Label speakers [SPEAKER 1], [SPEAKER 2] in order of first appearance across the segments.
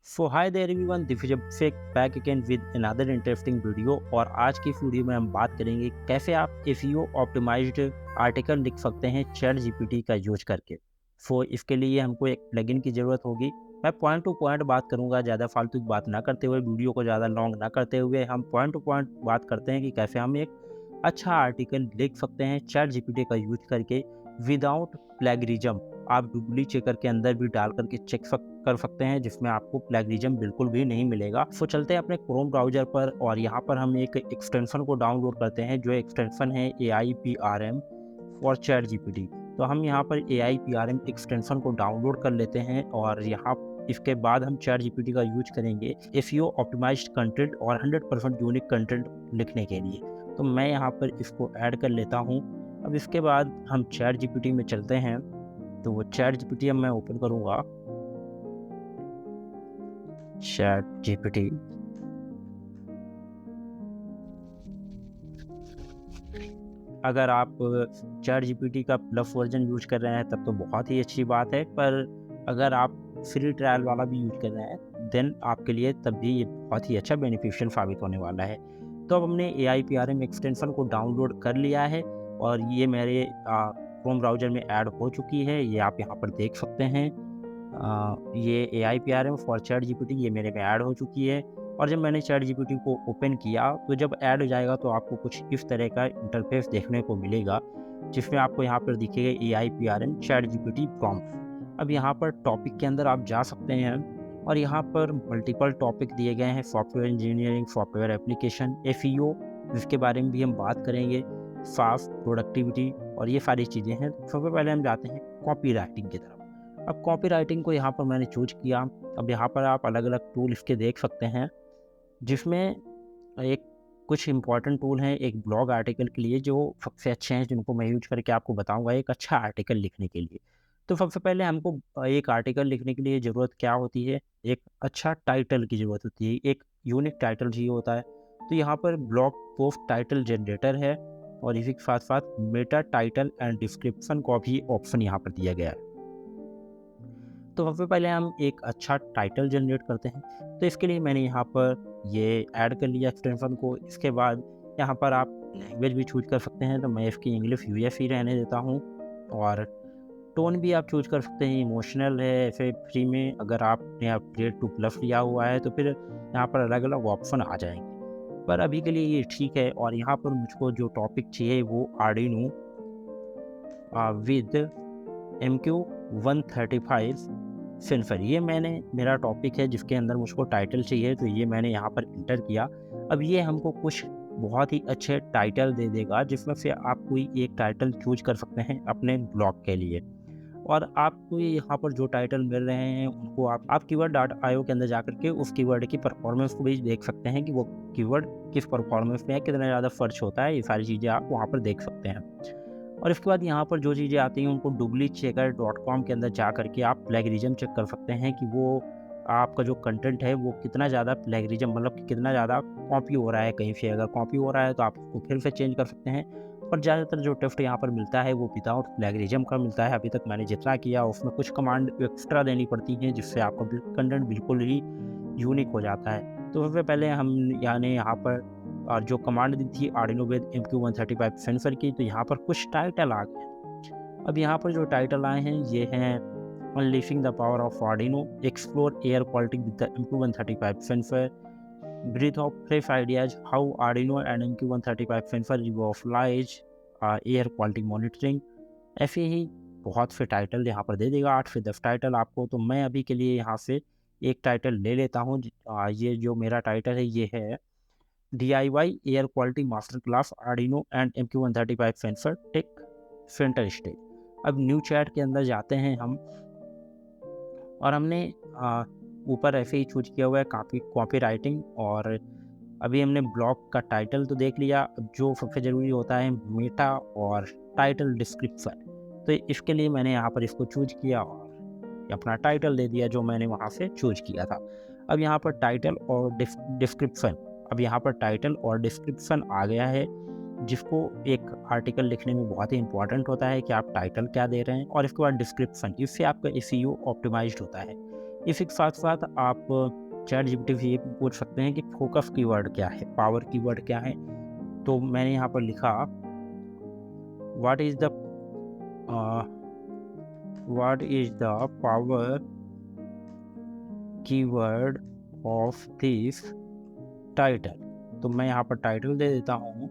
[SPEAKER 1] So hi there everyone, this is fake back again with another interesting video. और आज की इस video में हम बात करेंगे कैसे आप एसईओ ऑप्टिमाइज्ड आर्टिकल लिख सकते हैं चैट जीपीटी का यूज करके। सो इसके लिए हमको एक प्लगइन की ज़रूरत होगी। मैं पॉइंट टू पॉइंट बात करूंगा, ज़्यादा फालतू की बात ना करते हुए, वीडियो को ज़्यादा लॉन्ग ना करते हुए हम पॉइंट टू पॉइंट बात करते हैं कि कैसे हम एक अच्छा आर्टिकल लिख सकते हैं चैट जीपीटी का यूज करके विदाउट प्लेगरिज्म। आप डुप्ली चेकर के अंदर भी डाल करके चेक कर सकते हैं, जिसमें आपको प्लेगरिज्म बिल्कुल भी नहीं मिलेगा। सो चलते हैं अपने क्रोम ब्राउजर पर और यहाँ पर हम एक एक्सटेंशन को डाउनलोड करते हैं, जो एक्सटेंशन है AIPRM फॉर चैट जीपीटी। तो हम यहाँ पर AIPRM एक्सटेंशन को डाउनलोड कर लेते हैं और यहाँ इसके बाद हम चैट जीपीटी का यूज करेंगे एसईओ ऑप्टिमाइज्ड कंटेंट और 100% यूनिक कंटेंट लिखने के लिए। तो मैं यहाँ पर इसको ऐड कर लेता हूँ। अब इसके बाद हम चैट जीपीटी में चलते हैं। तो वो चैट जीपीटी अब मैं ओपन करूँगा, चैट जीपीटी। अगर आप चैट जीपीटी का प्लस वर्जन यूज कर रहे हैं तब तो बहुत ही अच्छी बात है, पर अगर आप फ्री ट्रायल वाला भी यूज कर रहे हैं देन आपके लिए तब भी ये बहुत ही अच्छा बेनिफिशियल साबित होने वाला है। तो अब हमने AIPRM एक्सटेंशन को डाउनलोड कर लिया है और ये मेरे क्रोम ब्राउजर में ऐड हो चुकी है, ये आप यहाँ पर देख सकते हैं। ये AIPRM फॉर चैट जीपीटी ये मेरे में ऐड हो चुकी है। और जब मैंने चैट जीपीटी को ओपन किया तो जब ऐड हो जाएगा तो आपको कुछ इस तरह का इंटरफेस देखने को मिलेगा, जिसमें आपको यहाँ पर दिखेगा AIPRM चैट जीपीटी प्रॉम्प्ट। अब यहाँ पर टॉपिक के अंदर आप जा सकते हैं और यहाँ पर मल्टीपल टॉपिक दिए गए हैं, software engineering, software application, SEO, जिसके बारे में भी हम बात करेंगे, फास्ट प्रोडक्टिविटी और ये सारी चीज़ें हैं। सबसे पहले हम जाते हैं कॉपी राइटिंग की तरफ। अब कॉपी राइटिंग को यहाँ पर मैंने चूज किया। अब यहाँ पर आप अलग अलग टूल इसके देख सकते हैं, जिसमें एक कुछ इम्पॉर्टेंट टूल हैं एक ब्लॉग आर्टिकल के लिए जो सबसे अच्छे हैं, जिनको मैं यूज करके आपको बताऊंगा एक अच्छा आर्टिकल लिखने के लिए। तो सबसे पहले हमको एक आर्टिकल लिखने के लिए ज़रूरत क्या होती है, एक अच्छा टाइटल की ज़रूरत होती है, एक यूनिक टाइटल चाहिए होता है। तो यहाँ पर ब्लॉग पोस्ट टाइटल जनरेटर है और इसी के साथ साथ मेटा टाइटल एंड डिस्क्रिप्शन का भी ऑप्शन यहाँ पर दिया गया है। तो सबसे पहले हम एक अच्छा टाइटल जनरेट करते हैं। तो इसके लिए मैंने यहाँ पर ये ऐड कर लिया एक्सटेंशन को। इसके बाद यहाँ पर आप लैंग्वेज भी चूज कर सकते हैं, तो मैं इसकी इंग्लिश यूएस ही रहने देता हूँ। और टोन भी आप चूज कर सकते हैं, इमोशनल है, ऐसे फ्री में। अगर आपने अपग्रेड टू प्लस लिया हुआ है तो फिर यहाँ पर अलग अलग ऑप्शन आ जाएंगे, पर अभी के लिए ये ठीक है। और यहाँ पर मुझको जो टॉपिक चाहिए वो आर्डिनो विद MQ135 सिल्फर, ये मेरा टॉपिक है जिसके अंदर मुझको टाइटल चाहिए। तो ये मैंने यहाँ पर इंटर किया। अब ये हमको कुछ बहुत ही अच्छे टाइटल दे देगा, जिसमें से आप कोई एक टाइटल चूज कर सकते हैं अपने ब्लॉग के लिए। और आपको यहाँ पर जो टाइटल मिल रहे हैं उनको आप keyword.io के अंदर जाकर के उस कीवर्ड की परफॉर्मेंस को भी देख सकते हैं कि वो कीवर्ड किस परफॉर्मेंस में है, कितना ज़्यादा सर्च होता है। ये सारी चीज़ें आप वहाँ पर देख सकते हैं। और इसके बाद यहाँ पर जो चीज़ें आती हैं उनको dublychecker.com के अंदर जा करके आप प्लेगरिज्म चेक कर सकते हैं कि वो आपका जो कंटेंट है वो कितना ज़्यादा प्लेगरिज्म, मतलब कि कितना ज़्यादा कॉपी हो रहा है कहीं से। अगर कॉपी हो रहा है तो आप उसको फिर से चेंज कर सकते हैं। और ज़्यादातर जो टेस्ट यहाँ पर मिलता है वो विदाउट प्लेगरिज्म का मिलता है। अभी तक मैंने जितना किया उसमें कुछ कमांड एक्स्ट्रा देनी पड़ती हैं, जिससे आपका कंटेंट बिल्कुल ही यूनिक हो जाता है। तो सबसे पहले हम यहाँ पर और जो कमांड दी थी आर्डिनो विद MQ135 सेंसर की, तो यहाँ पर कुछ टाइटल आ गए। अब यहाँ पर जो टाइटल आए हैं ये हैं unleashing the power of Arduino, explore air quality with the MQ135 sensor, breath of fresh ideas, how Arduino and MQ135 sensor revolutionize air quality monitoring. ऐसे ही बहुत से टाइटल यहाँ पर दे देगा, 8 से 10 टाइटल आपको। तो मैं अभी के लिए यहाँ से एक टाइटल ले लेता हूँ। ये जो मेरा टाइटल है ये है DIY air quality master class Arduino and MQ135 sensor tech center stage. अब न्यू चैट के अंदर जाते हैं हम और हमने ऊपर ऐसे ही चूज किया हुआ है कॉपी राइटिंग। और अभी हमने ब्लॉग का टाइटल तो देख लिया। अब जो सबसे ज़रूरी होता है मेटा और टाइटल डिस्क्रिप्शन, तो इसके लिए मैंने यहाँ पर इसको चूज किया और अपना टाइटल दे दिया जो मैंने वहाँ से चूज किया था। अब यहाँ पर टाइटल और डिस्क्रिप्शन, अब यहाँ पर टाइटल और डिस्क्रिप्शन आ गया है, जिसको एक आर्टिकल लिखने में बहुत ही इंपॉर्टेंट होता है कि आप टाइटल क्या दे रहे हैं और इसके बाद डिस्क्रिप्शन। इससे आपका एसईओ ऑप्टिमाइज्ड होता है। इसी के साथ साथ आप चैट जीपीटी से ये भी पूछ सकते हैं कि फोकस कीवर्ड क्या है, पावर कीवर्ड क्या है। तो मैंने यहाँ पर लिखा what is the power keyword of this title. तो मैं यहाँ पर टाइटल दे देता हूँ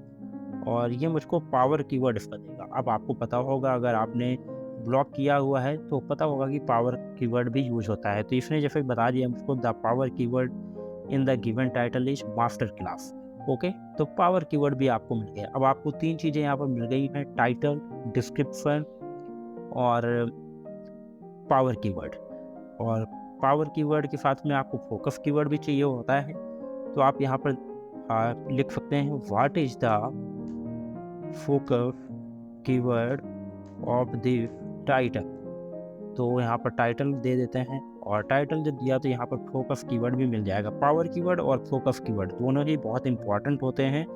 [SPEAKER 1] और ये मुझको पावर कीवर्ड इसका देगा। अब आपको पता होगा, अगर आपने ब्लॉक किया हुआ है तो पता होगा कि पावर कीवर्ड भी यूज होता है। तो इसने जैसे बता दिया मुझको, the power keyword in the given title is master class. Okay, तो पावर कीवर्ड भी आपको मिल गया। अब आपको 3 चीज़ें यहाँ पर मिल गई हैं, टाइटल, डिस्क्रिप्शन और पावर कीवर्ड। और पावर कीवर्ड के साथ में आपको फोकस कीवर्ड भी चाहिए होता है। तो आप यहाँ पर लिख सकते हैं what is the focus keyword of the title. तो यहाँ पर टाइटल दे देते हैं और टाइटल जब दिया तो यहाँ पर फोकस कीवर्ड भी मिल जाएगा। पावर कीवर्ड और फोकस कीवर्ड दोनों ही बहुत इंपॉर्टेंट होते हैं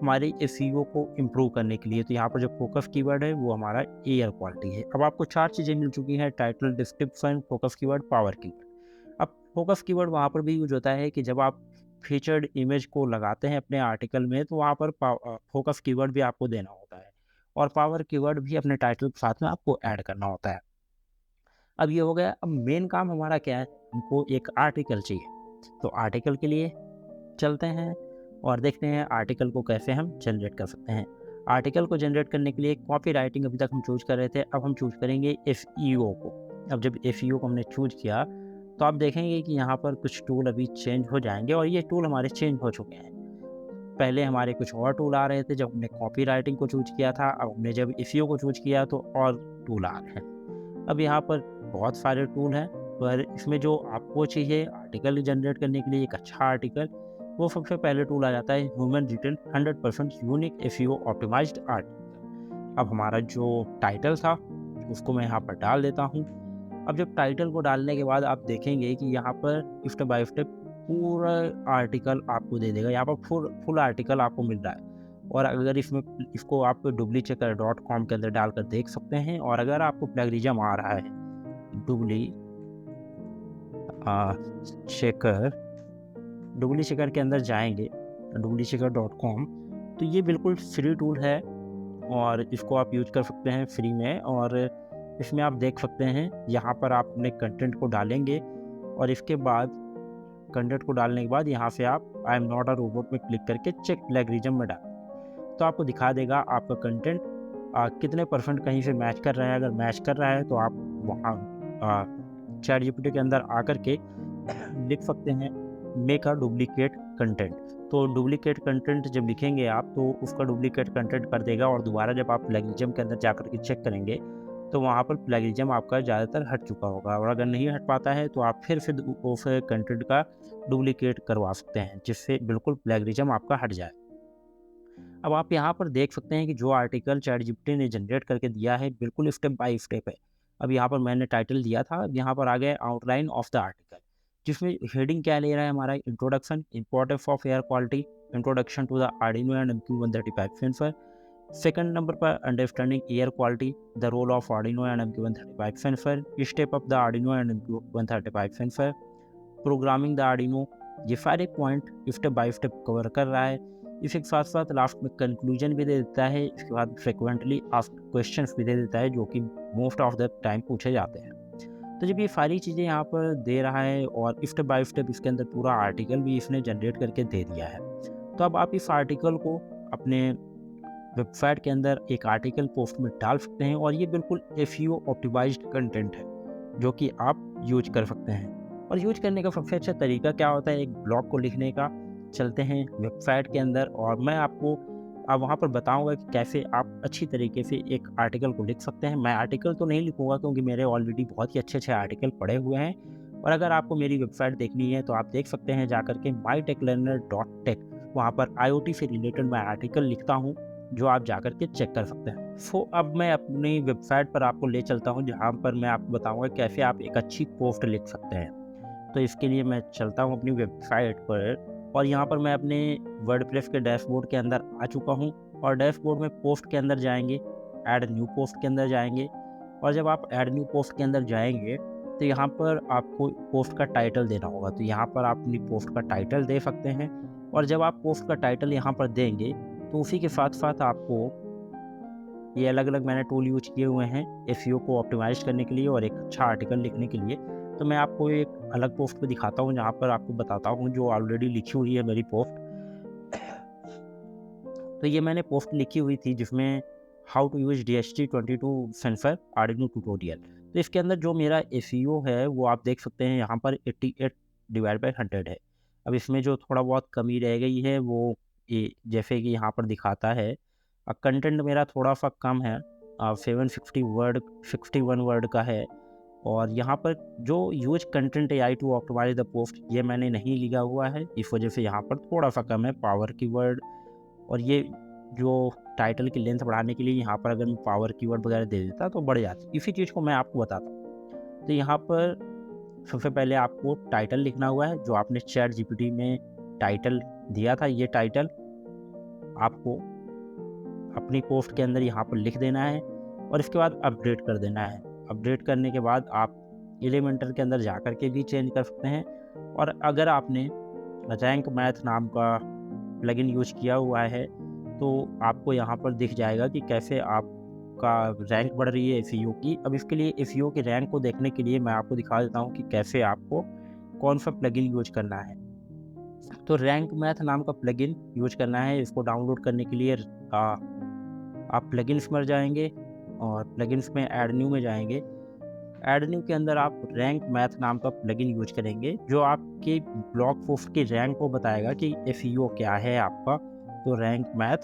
[SPEAKER 1] हमारे एसईओ को इम्प्रूव करने के लिए। तो यहाँ पर जो फोकस कीवर्ड है वो हमारा एयर क्वालिटी है। अब आपको 4 चीज़ें मिल चुकी हैं, title, description, focus keyword, power keyword. अब फोकस कीवर्ड वहाँ पर भी यूज होता है कि जब आप फीचर्ड इमेज को लगाते हैं अपने आर्टिकल में, तो वहाँ पर फोकस कीवर्ड भी आपको देना होता है और पावर कीवर्ड भी अपने टाइटल के साथ में आपको ऐड करना होता है। अब ये हो गया। अब मेन काम हमारा क्या है, हमको एक आर्टिकल चाहिए। तो आर्टिकल के लिए चलते हैं और देखते हैं आर्टिकल को कैसे हम जनरेट कर सकते हैं। आर्टिकल को जनरेट करने के लिए कॉपी राइटिंग अभी तक हम चूज कर रहे थे, अब हम चूज करेंगे एसईओ को। अब जब एसईओ को हमने चूज किया तो आप देखेंगे कि यहाँ पर कुछ टूल अभी चेंज हो जाएंगे और ये टूल हमारे चेंज हो चुके हैं। पहले हमारे कुछ और टूल आ रहे थे जब हमने कॉपी राइटिंग को चूज किया था, अब हमने जब एसईओ को चूज किया तो और टूल आ रहे हैं। अब यहाँ पर बहुत सारे टूल हैं, पर इसमें जो आपको चाहिए आर्टिकल जनरेट करने के लिए एक अच्छा आर्टिकल, वो सबसे पहले टूल आ जाता है human written 100% unique SEO optimized article. अब हमारा जो टाइटल था उसको मैं यहाँ पर डाल देता हूँ। अब जब टाइटल को डालने के बाद आप देखेंगे कि यहाँ पर स्टेप बाय स्टेप पूरा आर्टिकल आपको दे देगा। यहाँ पर फुल आर्टिकल आपको मिल रहा है और अगर इसको आप dublichecker.com के अंदर डालकर देख सकते हैं। और अगर आपको प्लेगरिज्म आ रहा है, डुब्लीचेकर के अंदर जाएंगे dublichecker.com, तो ये बिल्कुल फ्री टूल है और इसको आप यूज कर सकते हैं फ्री में। और इसमें आप देख सकते हैं यहाँ पर आप अपने कंटेंट को डालेंगे और इसके बाद कंटेंट को डालने के बाद यहाँ से आप I am not a robot में क्लिक करके चेक प्लेगरिज्म में डाल, तो आपको दिखा देगा आपका कंटेंट कितने % कहीं से मैच कर रहा है। अगर मैच कर रहा है तो आप वहाँ चैट जीपीटी के अंदर आकर के लिख सकते हैं मेक अ डुप्लीकेट कंटेंट। तो डुप्लीकेट कंटेंट जब लिखेंगे आप तो उसका डुप्लीकेट कंटेंट कर देगा और दोबारा जब आप प्लेगरिज्म के अंदर जाकर के चेक करेंगे तो वहाँ पर प्लेगरिज्म आपका ज़्यादातर हट चुका होगा। और अगर नहीं हट पाता है तो आप फिर से उस कंटेंट का डुप्लीकेट करवा सकते हैं, जिससे बिल्कुल प्लेगरिज्म आपका हट जाए। अब आप यहाँ पर देख सकते हैं कि जो आर्टिकल चैट जीपीटी ने जनरेट करके दिया है बिल्कुल स्टेप बाय स्टेप है। अब यहाँ पर मैंने टाइटल दिया था, अब यहाँ पर आ गया आउटलाइन ऑफ द आर्टिकल, जिसमें हेडिंग क्या ले रहा है हमारा, introduction, importance of air quality, introduction to the Arduino and MQ135 sensor. Second number पर understanding air quality, the role of Arduino and MQ135 sensor, step up the Arduino and MQ135 sensor, programming the Arduino. ये सारे point step by step cover कर रहा है। इसी के साथ साथ लास्ट में कंक्लूजन भी दे देता है। इसके बाद फ्रिक्वेंटली आस्क्ड क्वेश्चंस भी दे देता है जो कि मोस्ट ऑफ द टाइम पूछे जाते हैं। तो जब ये सारी चीज़ें यहाँ पर दे रहा है और स्टेप बाय स्टेप इसके अंदर पूरा आर्टिकल भी इसने जनरेट करके दे दिया है, तो अब आप इस आर्टिकल को अपने वेबसाइट के अंदर एक आर्टिकल पोस्ट में डाल सकते हैं और ये बिल्कुल एसईओ ऑप्टिमाइज्ड कंटेंट है जो कि आप यूज कर सकते हैं। और यूज करने का सबसे अच्छा तरीका क्या होता है एक ब्लॉग को लिखने का, चलते हैं वेबसाइट के अंदर और मैं आपको अब वहाँ पर बताऊंगा कि कैसे आप अच्छी तरीके से एक आर्टिकल को लिख सकते हैं। मैं आर्टिकल तो नहीं लिखूंगा क्योंकि मेरे ऑलरेडी बहुत ही अच्छे आर्टिकल पड़े हुए हैं। और अगर आपको मेरी वेबसाइट देखनी है तो आप देख सकते हैं जाकर के mytechlearner.tech, वहाँ पर IoT से रिलेटेड मैं आर्टिकल लिखता हूँ जो आप जाकर के चेक कर सकते हैं। सो अब मैं अपनी वेबसाइट पर आपको ले चलता हूँ जहाँ पर मैं आपको बताऊँगा कैसे आप एक अच्छी पोस्ट लिख सकते हैं। तो इसके लिए मैं चलता हूँ अपनी वेबसाइट पर और यहाँ पर मैं अपने वर्डप्रेस के डैशबोर्ड के अंदर आ चुका हूँ और डैशबोर्ड में पोस्ट के अंदर जाएंगे, ऐड न्यू पोस्ट के अंदर जाएंगे। और जब आप ऐड न्यू पोस्ट के अंदर जाएंगे तो तो यहाँ पर आपको पोस्ट का टाइटल देना होगा। तो यहाँ पर आप अपनी पोस्ट का टाइटल दे सकते हैं, और जब आप पोस्ट का टाइटल यहाँ पर देंगे तो उसी के साथ-साथ आपको ये अलग-अलग मैंने टूल यूज़ किए हुए हैं एसईओ को ऑप्टिमाइज़ करने के लिए और एक अच्छा आर्टिकल लिखने के लिए। तो मैं आपको एक अलग पोस्ट पे दिखाता हूँ, जहाँ पर आपको बताता हूँ जो ऑलरेडी लिखी हुई है मेरी पोस्ट। तो ये मैंने पोस्ट लिखी हुई थी जिसमें how to use DHT22 sensor Arduino tutorial. तो इसके अंदर जो मेरा एसईओ है वो आप देख सकते हैं यहाँ पर 88/100 है। अब इसमें जो थोड़ा बहुत कमी रह गई है वो ये जैसे कि यहाँ पर दिखाता है, कंटेंट मेरा थोड़ा-सा कम है, 61 वर्ड का है। और यहाँ पर जो use content AI to optimize the post ये मैंने नहीं लिखा हुआ है, इस वजह से यहाँ पर थोड़ा-सा कम है पावर कीवर्ड। और ये जो टाइटल की लेंथ बढ़ाने के लिए यहाँ पर अगर मैं पावर कीवर्ड वगैरह दे देता तो बढ़ जाती। इसी चीज़ को मैं आपको बताता हूँ। तो यहाँ पर सबसे पहले आपको टाइटल लिखना हुआ है, जो आपने चैट जीपीटी में टाइटल दिया था, ये टाइटल आपको अपनी पोस्ट के अंदर यहाँ पर लिख देना है और इसके बाद अपडेट कर देना है। अपडेट करने के बाद आप एलिमेंटर के अंदर जा कर के भी चेंज कर सकते हैं। और अगर आपने रैंक मैथ नाम का प्लगइन यूज़ किया हुआ है तो आपको यहाँ पर दिख जाएगा कि कैसे आपका रैंक बढ़ रही है एसईओ की। अब इसके लिए एसईओ की रैंक को देखने के लिए मैं आपको दिखा देता हूँ कि कैसे आपको कौन सा प्लगइन यूज़ करना है। तो रैंक मैथ नाम का प्लगइन यूज़ करना है। इसको डाउनलोड करने के लिए आप प्लगइन्स में जाएंगे और प्लगइन्स में ऐड न्यू में जाएंगे। ऐड न्यू के अंदर आप रैंक मैथ नाम का प्लगइन यूज करेंगे, जो आपके ब्लॉग पोस्ट की रैंक को बताएगा कि एसईओ क्या है आपका। तो रैंक मैथ,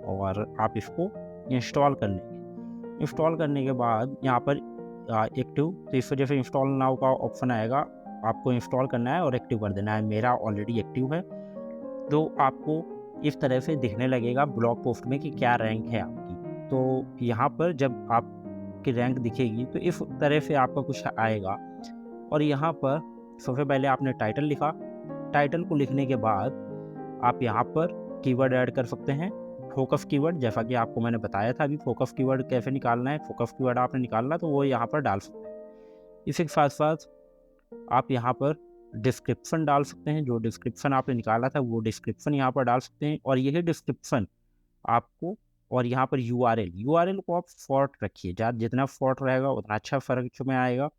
[SPEAKER 1] और आप इसको इंस्टॉल कर लेंगे। इंस्टॉल करने के बाद यहाँ पर एक्टिव, तो इस वजह से इंस्टॉल नाउ का ऑप्शन आएगा, आपको इंस्टॉल करना है और एक्टिव कर देना है। मेरा ऑलरेडी एक्टिव है। तो आपको इस तरह से दिखने लगेगा ब्लॉग पोस्ट में कि क्या रैंक है आपकी। तो यहाँ पर जब आपकी रैंक दिखेगी तो इस तरह से आपका कुछ आएगा। और यहाँ पर सबसे पहले आपने टाइटल लिखा। टाइटल को लिखने के बाद आप यहाँ पर कीवर्ड ऐड कर सकते हैं, फोकस कीवर्ड, जैसा कि आपको मैंने बताया था अभी फोकस कीवर्ड कैसे निकालना है। फोकस कीवर्ड आपने निकालना तो वो यहाँ पर डाल सकते हैं। इसी के साथ साथ आप यहाँ पर डिस्क्रिप्शन डाल सकते हैं, जो डिस्क्रिप्शन आपने निकाला था वो डिस्क्रिप्शन यहाँ पर डाल सकते हैं। और यही डिस्क्रिप्शन आपको, और यहाँ पर यूआरएल को आप फॉर्ट रखिए, जितना फॉर्ट रहेगा उतना अच्छा फर्क में आएगा।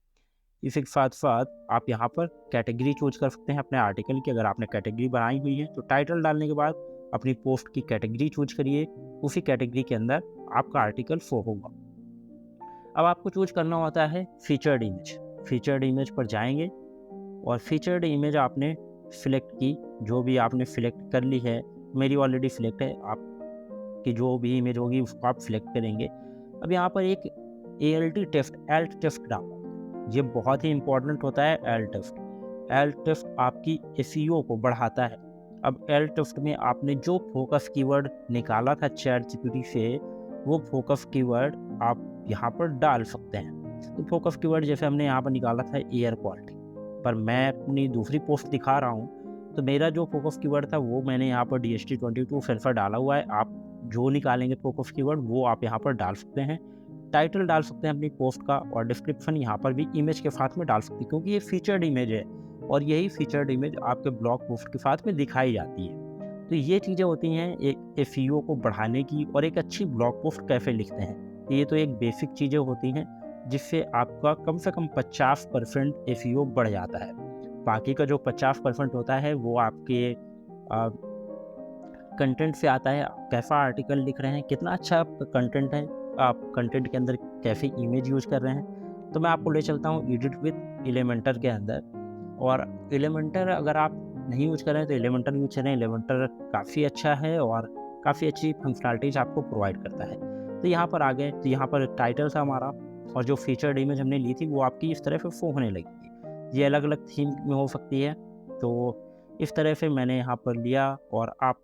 [SPEAKER 1] इसी के साथ साथ आप यहाँ पर कैटेगरी चूज कर सकते हैं अपने आर्टिकल की। अगर आपने कैटेगरी बनाई हुई है तो टाइटल डालने के बाद अपनी पोस्ट की कैटेगरी चूज करिए, उसी कैटेगरी के अंदर आपका आर्टिकल शो होगा। अब आपको चूज करना होता है फीचर्ड इमेज। फीचर्ड इमेज पर जाएंगे और फीचर्ड इमेज आपने सिलेक्ट की, जो भी आपने सिलेक्ट कर ली है, मेरी ऑलरेडी सिलेक्ट है, आपकी जो भी इमेज होगी उसको आप सिलेक्ट करेंगे। अब यहाँ पर एक एल्ट टेस्ट डालना, ये बहुत ही इंपॉर्टेंट होता है। एल्ट टेस्ट आपकी एसईओ को बढ़ाता है। अब एल्ट टेस्ट में आपने जो फोकस कीवर्ड निकाला था चैट जीपीटी से, वो फोकस कीवर्ड आप यहाँ पर डाल सकते हैं। तो फोकस कीवर्ड जैसे हमने यहाँ पर निकाला था एयर क्वालिटी, पर मैं अपनी दूसरी पोस्ट दिखा रहा हूँ तो मेरा जो फोकस कीवर्ड था वो मैंने यहाँ पर DHT22 सेंसर डाला हुआ है। आप जो निकालेंगे फोकस कीवर्ड वो आप यहाँ पर डाल सकते हैं। टाइटल डाल सकते हैं अपनी पोस्ट का, और डिस्क्रिप्शन यहाँ पर भी इमेज के साथ में डाल सकते हैं, क्योंकि ये फीचर्ड इमेज है और यही फीचर्ड इमेज आपके ब्लॉग पोस्ट के साथ में दिखाई जाती है। तो ये चीज़ें होती हैं एक एसईओ को बढ़ाने की, और एक अच्छी ब्लॉग पोस्ट कैसे लिखते हैं। ये तो एक बेसिक चीज़ें होती हैं जिससे आपका कम से कम 50% एसईओ बढ़ जाता है। बाकी का जो 50% होता है वो आपके कंटेंट से आता है। आप कैसा आर्टिकल लिख रहे हैं, कितना अच्छा आपका कंटेंट है, आप कंटेंट के अंदर कैसे इमेज यूज कर रहे हैं। तो मैं आपको ले चलता हूँ एडिट विद एलिमेंटर के अंदर। और एलिमेंटर अगर आप नहीं यूज कर रहे हैं तो एलिमेंटर यूज करें। एलिमेंटर काफ़ी अच्छा है और काफ़ी अच्छी फंक्शनलिटीज आपको प्रोवाइड करता है। तो यहाँ पर आ गए, तो यहाँ पर टाइटल था हमारा, और जो फीचर्ड इमेज हमने ली थी वो आपकी इस तरह से शो होने लगी। ये अलग अलग थीम में हो सकती है। तो इस तरह से मैंने यहाँ पर लिया। और आप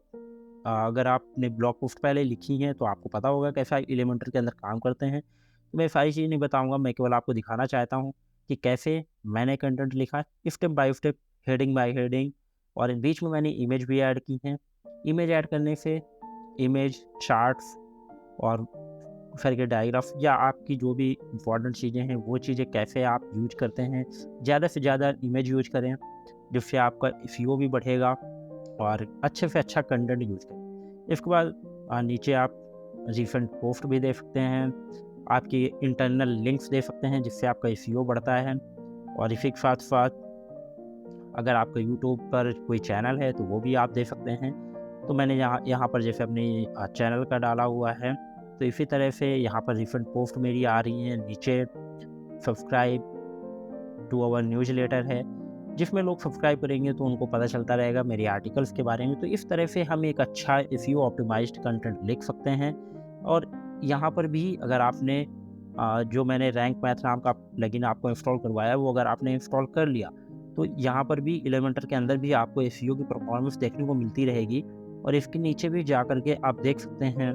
[SPEAKER 1] अगर आपने ब्लॉग पोस्ट पहले लिखी हैं तो आपको पता होगा कैसा एलिमेंटर के अंदर काम करते हैं। तो मैं सारी चीज़ नहीं बताऊंगा, मैं केवल आपको दिखाना चाहता हूँ कि कैसे मैंने कंटेंट लिखा, step by step, heading by heading. और इन बीच में मैंने इमेज भी ऐड की हैं। इमेज ऐड करने से इमेज, चार्ट्स और करके डायग्राफ या आपकी जो भी इम्पोर्टेंट चीज़ें हैं वो चीज़ें कैसे आप यूज करते हैं, ज़्यादा से ज़्यादा इमेज यूज करें, जिससे आपका एसईओ भी बढ़ेगा और अच्छे से अच्छा कंटेंट यूज करें। इसके बाद नीचे आप रिसेंट पोस्ट भी दे सकते हैं, आपकी इंटरनल लिंक्स दे सकते हैं जिससे आपका एसईओ बढ़ता है। और इसी के साथ साथ अगर आपका यूट्यूब पर कोई चैनल है तो वो भी आप दे सकते हैं। तो मैंने यहाँ यहाँ पर जैसे अपनी चैनल का डाला हुआ है, तो इसी तरह से यहाँ पर रिसेंट पोस्ट मेरी आ रही हैं। नीचे सब्सक्राइब टू अवर न्यूज़लेटर है, जिसमें लोग सब्सक्राइब करेंगे तो उनको पता चलता रहेगा मेरे आर्टिकल्स के बारे में। तो इस तरह से हम एक अच्छा एसईओ ऑप्टिमाइज्ड कंटेंट लिख सकते हैं। और यहाँ पर भी अगर आपने जो मैंने रैंक मैथ नाम का प्लगइन आपको इंस्टॉल करवाया, वो अगर आपने इंस्टॉल कर लिया, तो यहाँ पर भी एलिमेंटर के अंदर भी आपको एसईओ की परफॉर्मेंस देखने को मिलती रहेगी। और इसके नीचे भी जा कर के आप देख सकते हैं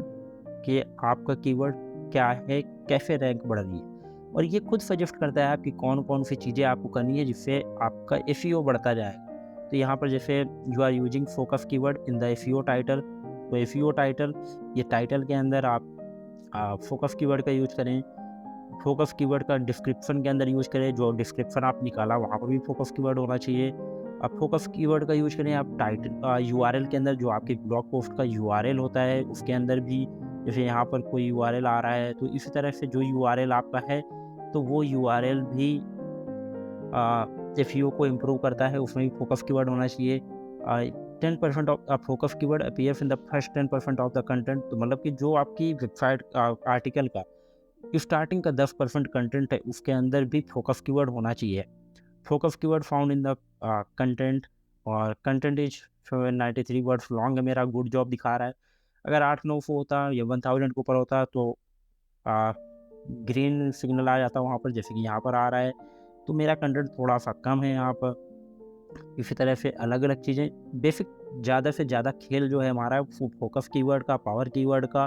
[SPEAKER 1] कि आपका कीवर्ड क्या है, कैसे रैंक बढ़ रही है। और ये खुद सजेस्ट करता है आपकी कौन-कौन सी चीज़ें आपको करनी है जिससे आपका एसईओ बढ़ता जाएगा। तो यहाँ पर जैसे you are using focus keyword in the SEO title, तो एसईओ टाइटल, ये टाइटल के अंदर आप फोकस कीवर्ड का यूज़ करें। फोकस कीवर्ड का डिस्क्रिप्शन के अंदर यूज़ करें, जो डिस्क्रिप्शन आप निकाला वहाँ पर भी फोकस कीवर्ड होना चाहिए। आप फोकस कीवर्ड का यूज़ करें, आप टाइटल यूआरएल के अंदर जो आपके ब्लॉग पोस्ट का यूआरएल होता है उसके अंदर भी, जैसे यहाँ पर कोई यूआरएल आ रहा है तो इसी तरह से जो यूआरएल आपका है तो वो यूआरएल भी एसईओ को इम्प्रूव करता है, उसमें भी फोकस कीवर्ड होना चाहिए। 10% of focus keyword appears in the first 10% of the content, तो मतलब कि जो आपकी वेबसाइट आर्टिकल का स्टार्टिंग का 10% कंटेंट है उसके अंदर भी फोकस कीवर्ड होना चाहिए। Focus keyword found in the content, और कंटेंट इज 93 वर्ड्स लॉन्ग है मेरा, गुड जॉब दिखा रहा है। अगर 800-900 होता या 1000 के ऊपर होता तो ग्रीन सिग्नल आ जाता वहाँ पर, जैसे कि यहाँ पर आ रहा है। तो मेरा कंटेंट थोड़ा सा कम है यहाँ पर। इसी तरह से अलग अलग चीज़ें, बेसिक ज़्यादा से ज़्यादा खेल जो है हमारा फोकस कीवर्ड का, पावर कीवर्ड का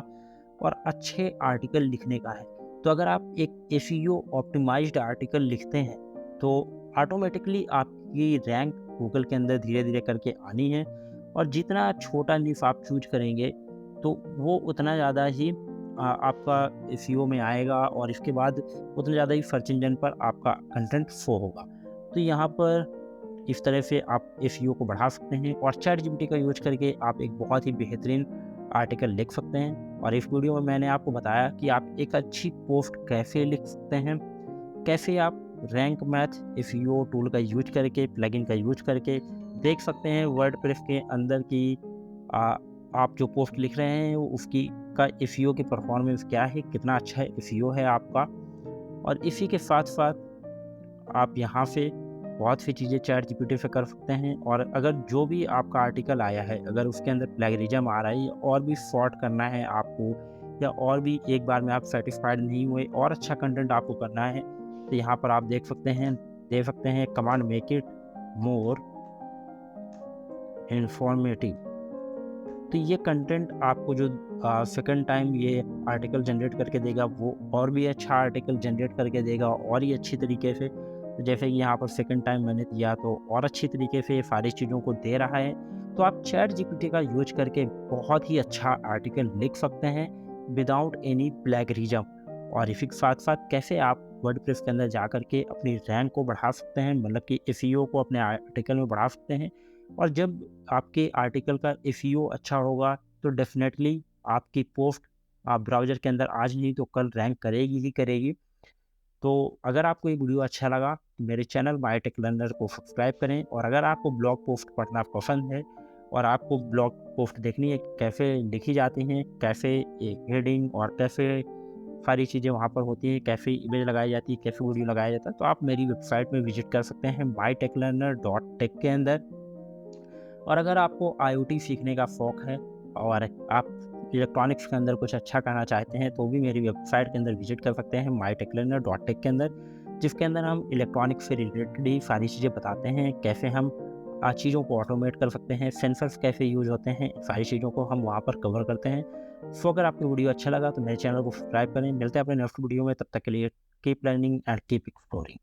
[SPEAKER 1] और अच्छे आर्टिकल लिखने का है। तो अगर आप एक एसईओ ऑप्टिमाइज्ड आर्टिकल लिखते हैं तो ऑटोमेटिकली आपकी रैंक गूगल के अंदर धीरे धीरे करके आनी है। और जितना छोटा निश आप चूज करेंगे तो वो उतना ज़्यादा ही आपका एसईओ में आएगा, और इसके बाद उतना ज़्यादा ही सर्च इंजन पर आपका कंटेंट शो होगा। तो यहाँ पर इस तरह से आप एसईओ को बढ़ा सकते हैं, और चैट जीपीटी का यूज करके आप एक बहुत ही बेहतरीन आर्टिकल लिख सकते हैं। और इस वीडियो में मैंने आपको बताया कि आप एक अच्छी पोस्ट कैसे लिख सकते हैं, कैसे आप रैंक मैथ एसईओ टूल का यूज करके, प्लगइन का यूज करके देख सकते हैं वर्डप्रेस के अंदर की आप जो पोस्ट लिख रहे हैं उसकी का एसईओ की परफॉर्मेंस क्या है, कितना अच्छा एसईओ है आपका। और इसी के साथ साथ आप यहाँ से बहुत सी चीज़ें चैट जीपीटी से कर सकते हैं। और अगर जो भी आपका आर्टिकल आया है, अगर उसके अंदर प्लेगरिज्म आ रहा है और भी सॉर्ट करना है आपको, या और भी एक बार में आप सेटिस्फाइड नहीं हुए और अच्छा कंटेंट आपको करना है, तो यहाँ पर आप देख सकते हैं command make it more informative. तो ये कंटेंट आपको जो सेकंड टाइम ये आर्टिकल जनरेट करके देगा वो और भी अच्छा आर्टिकल जनरेट करके देगा, और ही अच्छी तरीके से। तो जैसे कि यहाँ पर सेकंड टाइम मैंने दिया तो और अच्छी तरीके से ये सारी चीज़ों को दे रहा है। तो आप चैट जीपीटी का यूज करके बहुत ही अच्छा आर्टिकल लिख सकते हैं विदाउट एनी प्लेगरिज्म। और इसी के साथ साथ कैसे आप वर्डप्रेस के अंदर जा करके अपनी रैंक को बढ़ा सकते हैं, मतलब कि एसईओ को अपने आर्टिकल में बढ़ा सकते हैं। और जब आपके आर्टिकल का एसईओ अच्छा होगा तो डेफिनेटली आपकी पोस्ट आप ब्राउज़र के अंदर आज नहीं तो कल रैंक करेगी ही करेगी। तो अगर आपको ये वीडियो अच्छा लगा तो मेरे चैनल माय टेक लर्नर को सब्सक्राइब करें। और अगर आपको ब्लॉग पोस्ट पढ़ना पसंद है और आपको ब्लॉग पोस्ट देखनी है कैसे लिखी जाती हैं, कैसे एक हेडिंग और कैसे सारी चीज़ें वहाँ पर होती हैं, कैसे इमेज लगाई जाती है, कैसे वीडियो लगाया जाता है, तो आप मेरी वेबसाइट में विजिट कर सकते हैं mytechlearner.tech के अंदर। और अगर आपको IoT सीखने का शौक है और आप इलेक्ट्रॉनिक्स के अंदर कुछ अच्छा करना चाहते हैं तो भी मेरी वेबसाइट के अंदर विजिट कर सकते हैं mytechlearner.tech के अंदर, जिसके अंदर हम इलेक्ट्रॉनिक्स से रिलेटेड ही सारी चीज़ें बताते हैं, कैसे हम चीज़ों को ऑटोमेट कर सकते हैं, सेंसर्स कैसे यूज होते हैं, सारी चीज़ों को हम वहाँ पर कवर करते हैं। सो अगर आपको वीडियो अच्छा लगा तो मेरे चैनल को सब्सक्राइब करें। मिलते हैं अपने नेक्स्ट वीडियो में, तब तक के लिए keep learning and keep exploring.